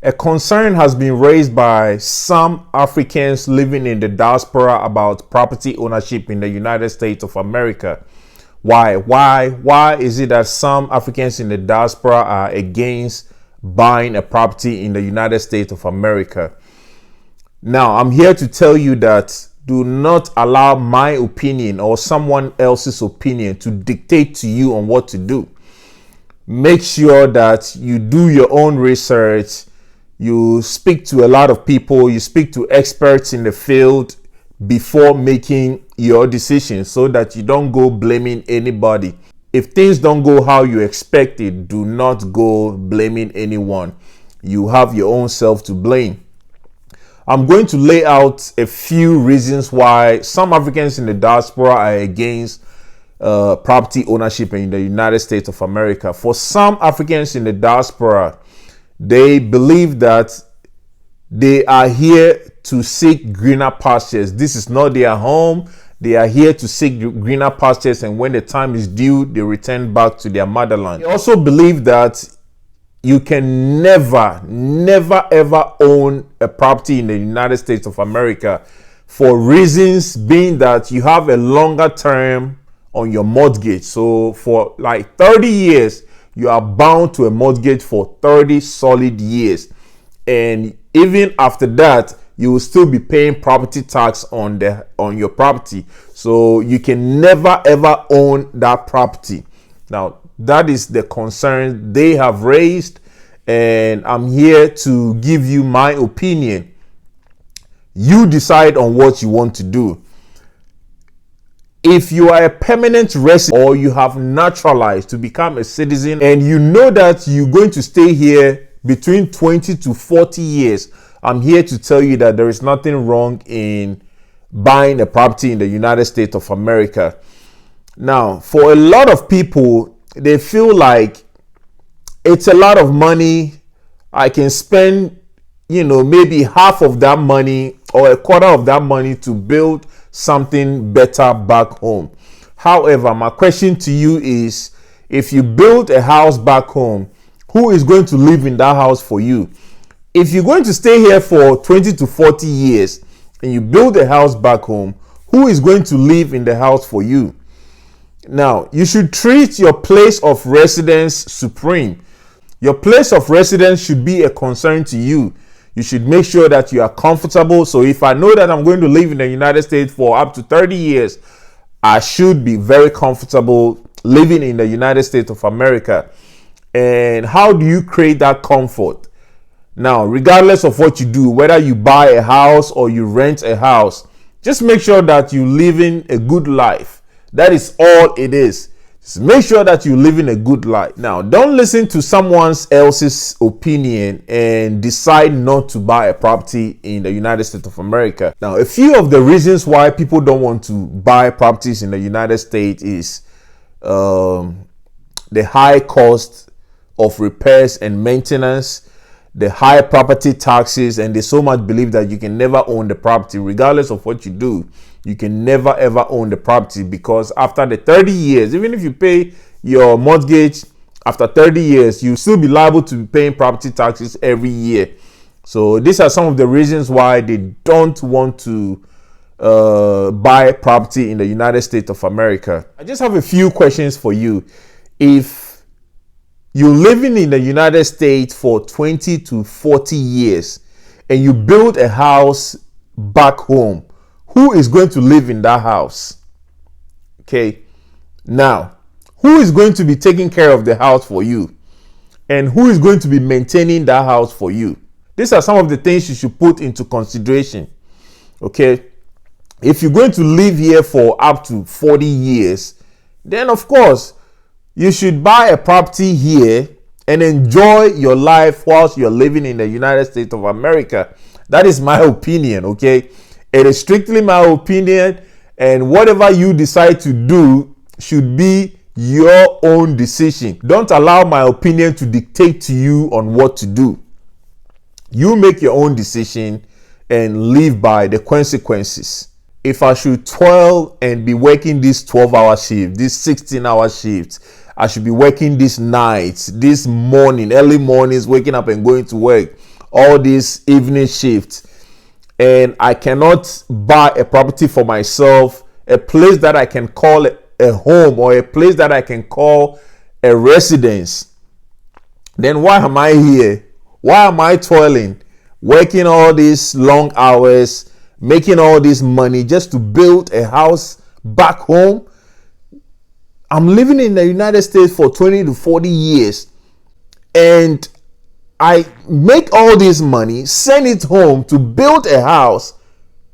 A concern has been raised by some Africans living in the diaspora about property ownership in the United States of America. Why? Why is it that some Africans in the diaspora are against buying a property in the United States of America? Now, I'm here to tell you that do not allow my opinion or someone else's opinion to dictate to you on what to do. Make sure that you do your own research. You speak to a lot of people, you speak to experts in the field before making your decision so that you don't go blaming anybody. If things don't go how you expected, do not go blaming anyone. You have your own self to blame. I'm going to lay out a few reasons why some Africans in the diaspora are against property ownership in the United States of America. For some Africans in the diaspora, they believe that they are here to seek greener pastures. This is not their home. They are here to seek greener pastures, and when the time is due, they return back to their motherland. They also believe that you can never ever own a property in the United States of America, for reasons being that you have a longer term on your mortgage. So for like 30 years, you are bound to a mortgage for 30 solid years. And even after that, you will still be paying property tax on your property. So you can never ever own that property. Now, that is the concern they have raised, and I'm here to give you my opinion. You decide on what you want to do. If you are a permanent resident or you have naturalized to become a citizen and you know that you're going to stay here between 20 to 40 years, I'm here to tell you that there is nothing wrong in buying a property in the United States of America. Now, for a lot of people, they feel like it's a lot of money. I can spend, maybe half of that money or a quarter of that money to build something better back home. However, my question to you is, if you build a house back home, who is going to live in that house for you? If you're going to stay here for 20 to 40 years and you build a house back home, who is going to live in the house for you? Now, you should treat your place of residence supreme. Your place of residence should be a concern to you. You should make sure that you are comfortable. So if I know that I'm going to live in the United States for up to 30 years, I should be very comfortable living in the United States of America. And how do you create that comfort? Now, regardless of what you do, whether you buy a house or you rent a house, just make sure that you live in a good life. That is all it is. Just make sure that you live in a good life. Now, don't listen to someone else's opinion and decide not to buy a property in the United States of America. Now, a few of the reasons why people don't want to buy properties in the United States is the high cost of repairs and maintenance, the high property taxes, and they so much believe that you can never own the property. Regardless of what you do, you can never ever own the property, because after the 30 years, even if you pay your mortgage after 30 years, you still be liable to be paying property taxes every year. So these are some of the reasons why they don't want to buy property in the United States of America. I just have a few questions for you. If you're living in the United States for 20 to 40 years and you build a house back home, who is going to live in that house? Okay. Now, who is going to be taking care of the house for you? And who is going to be maintaining that house for you? These are some of the things you should put into consideration. Okay. If you're going to live here for up to 40 years, then of course, you should buy a property here and enjoy your life whilst you're living in the United States of America. That is my opinion, okay? It is strictly my opinion, and whatever you decide to do should be your own decision. Don't allow my opinion to dictate to you on what to do. You make your own decision and live by the consequences. If I should toil and be working this 12-hour shift, this 16-hour shift, I should be working these nights, this morning, early mornings, waking up and going to work, all these evening shifts, and I cannot buy a property for myself, a place that I can call a home or a place that I can call a residence, then why am I here? Why am I toiling, working all these long hours, making all this money just to build a house back home? I'm living in the United States for 20 to 40 years, and I make all this money, send it home to build a house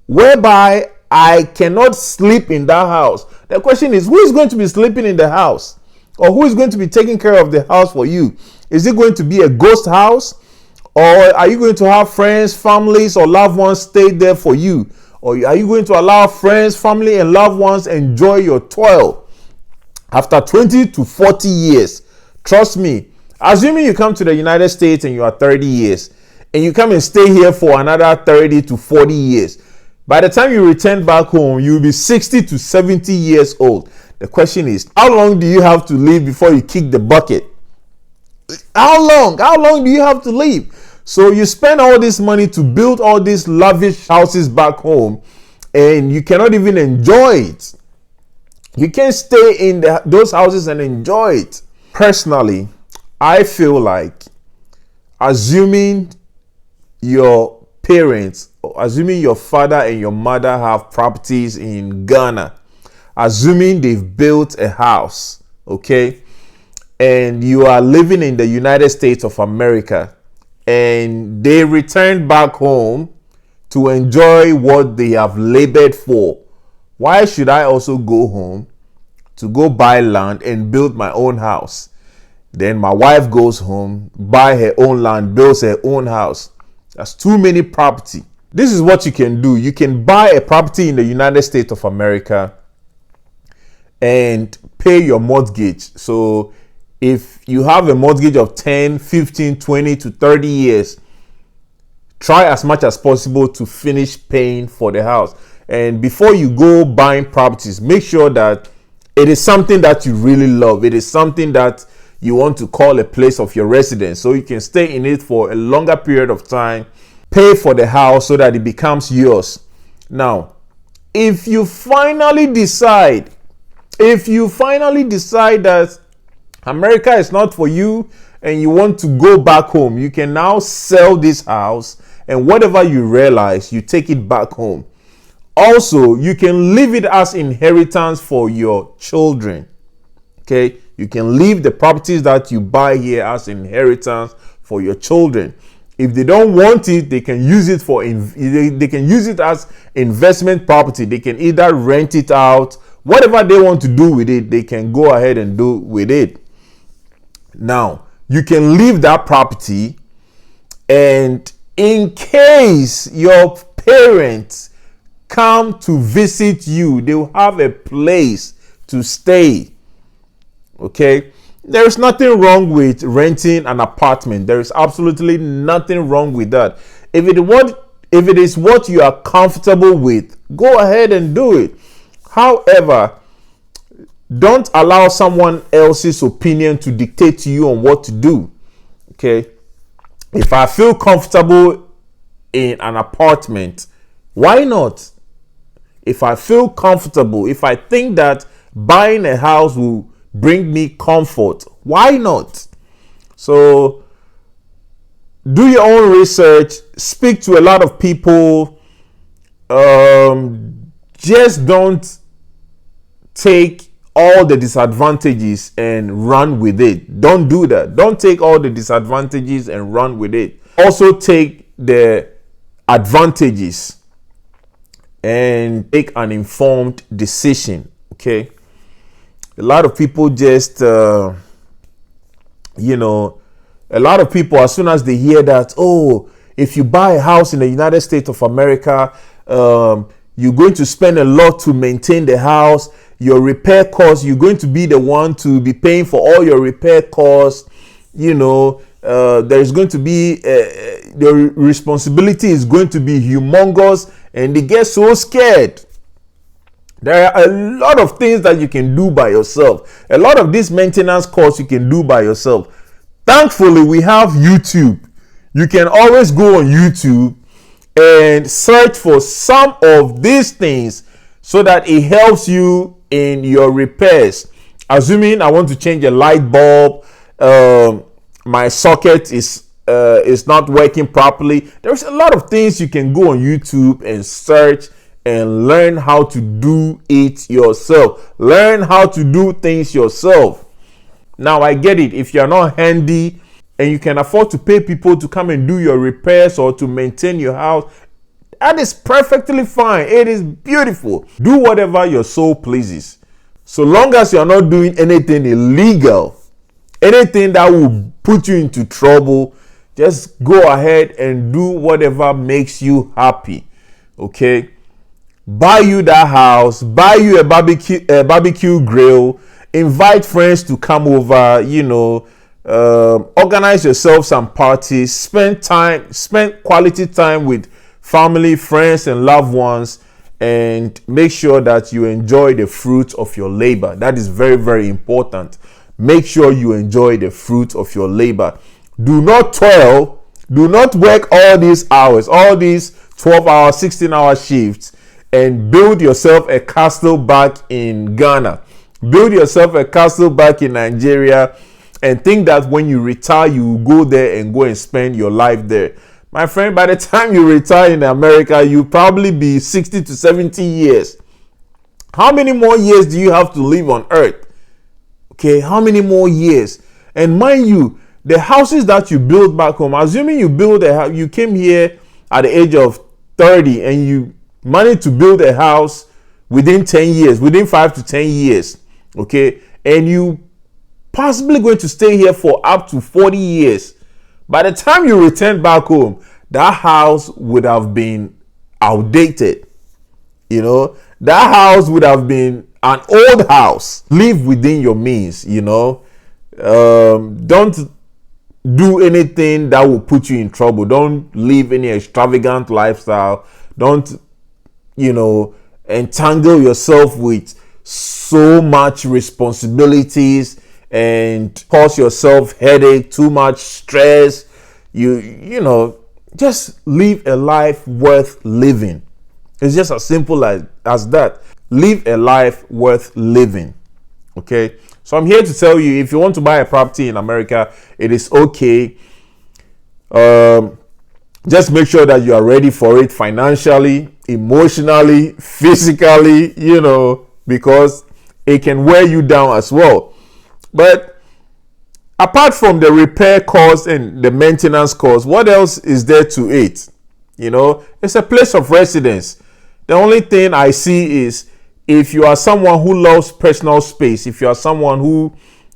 whereby I cannot sleep in that house. The question is, who is going to be sleeping in the house? Or who is going to be taking care of the house for you? Is it going to be a ghost house? Or are you going to have friends, families, or loved ones stay there for you? Or are you going to allow friends, family, and loved ones enjoy your toil? After 20 to 40 years, trust me, assuming you come to the United States and you are 30 years, and you come and stay here for another 30 to 40 years, by the time you return back home, you'll be 60 to 70 years old. The question is, how long do you have to live before you kick the bucket? How long? How long do you have to live? So you spend all this money to build all these lavish houses back home, and you cannot even enjoy it. You can't stay in those houses and enjoy it. Personally, I feel like assuming your parents, assuming your father and your mother have properties in Ghana, assuming they've built a house, okay, and you are living in the United States of America, and they return back home to enjoy what they have labored for, why should I also go home to go buy land and build my own house? Then my wife goes home, buy her own land, builds her own house. That's too many property. This is what you can do. You can buy a property in the United States of America and pay your mortgage. So if you have a mortgage of 10, 15, 20 to 30 years, try as much as possible to finish paying for the house. And before you go buying properties, make sure that it is something that you really love. It is something that you want to call a place of your residence, so you can stay in it for a longer period of time, pay for the house so that it becomes yours. Now, if you finally decide that America is not for you and you want to go back home, you can now sell this house, and whatever you realize, you take it back home. Also, you can leave it as inheritance for your children. Okay, you can leave the properties that you buy here as inheritance for your children. If they don't want it, they can use it they can use it as investment property. They can either rent it out, whatever they want to do with it, they can go ahead and do with it. Now, you can leave that property, and in case your parents come to visit you, they will have a place to stay. Okay, there is nothing wrong with renting an apartment. There is absolutely nothing wrong with that. If it is what you are comfortable with, go ahead and do it. However, don't allow someone else's opinion to dictate to you on what to do. Okay, if I feel comfortable in an apartment, why not? If I feel comfortable, if I think that buying a house will bring me comfort, why not? So do your own research, speak to a lot of people. Just don't take all the disadvantages and run with it. Don't do that. Don't take all the disadvantages and run with it. Also take the advantages and take an informed decision. Okay, a lot of people just a lot of people, as soon as they hear that, oh, if you buy a house in the United States of America, you're going to spend a lot to maintain the house. Your repair costs, you're going to be the one to be paying for all your repair costs. There's going to be the responsibility is going to be humongous, and they get so scared. There are a lot of things that you can do by yourself. A lot of these maintenance costs you can do by yourself. Thankfully, we have YouTube. You can always go on YouTube and search for some of these things so that it helps you in your repairs. Assuming I want to change a light bulb, my socket is not working properly. There's a lot of things you can go on YouTube and search and learn how to do it yourself. Learn how to do things yourself. Now, I get it. If you're not handy and you can afford to pay people to come and do your repairs or to maintain your house, that is perfectly fine. It is beautiful. Do whatever your soul pleases. So long as you're not doing anything illegal, anything that will put you into trouble, just go ahead and do whatever makes you happy. Okay? Buy you that house, buy you a barbecue grill, invite friends to come over, organize yourself some parties, spend quality time with family, friends, and loved ones, and make sure that you enjoy the fruit of your labor. That is very, very important. Make sure you enjoy the fruit of your labor. Do not toil. Do not work all these hours, all these 12-hour, 16-hour shifts, and build yourself a castle back in Ghana. Build yourself a castle back in Nigeria and think that when you retire, you will go there and go and spend your life there. My friend, by the time you retire in America, you'll probably be 60 to 70 years. How many more years do you have to live on earth? Okay, how many more years? And mind you, the houses that you build back home, assuming you came here at the age of 30 and you managed to build a house within 10 years, within 5 to 10 years, okay, and you possibly going to stay here for up to 40 years. By the time you return back home, that house would have been outdated. That house would have been an old house. Live within your means, Don't do anything that will put you in trouble. Don't live any extravagant lifestyle. Don't, entangle yourself with so much responsibilities and cause yourself headache, too much stress. Just live a life worth living. It's just as simple as that. Live a life worth living. Okay. So I'm here to tell you, if you want to buy a property in America, it is okay. Just make sure that you are ready for it financially, emotionally, physically, because it can wear you down as well. But apart from the repair cost and the maintenance cost, what else is there to it? It's a place of residence. The only thing I see is, if you are someone who loves personal space, if you are someone who,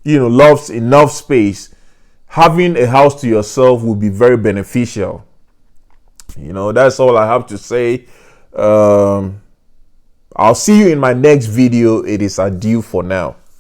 loves enough space, having a house to yourself will be very beneficial. That's all I have to say. I'll see you in my next video. It is adieu for now.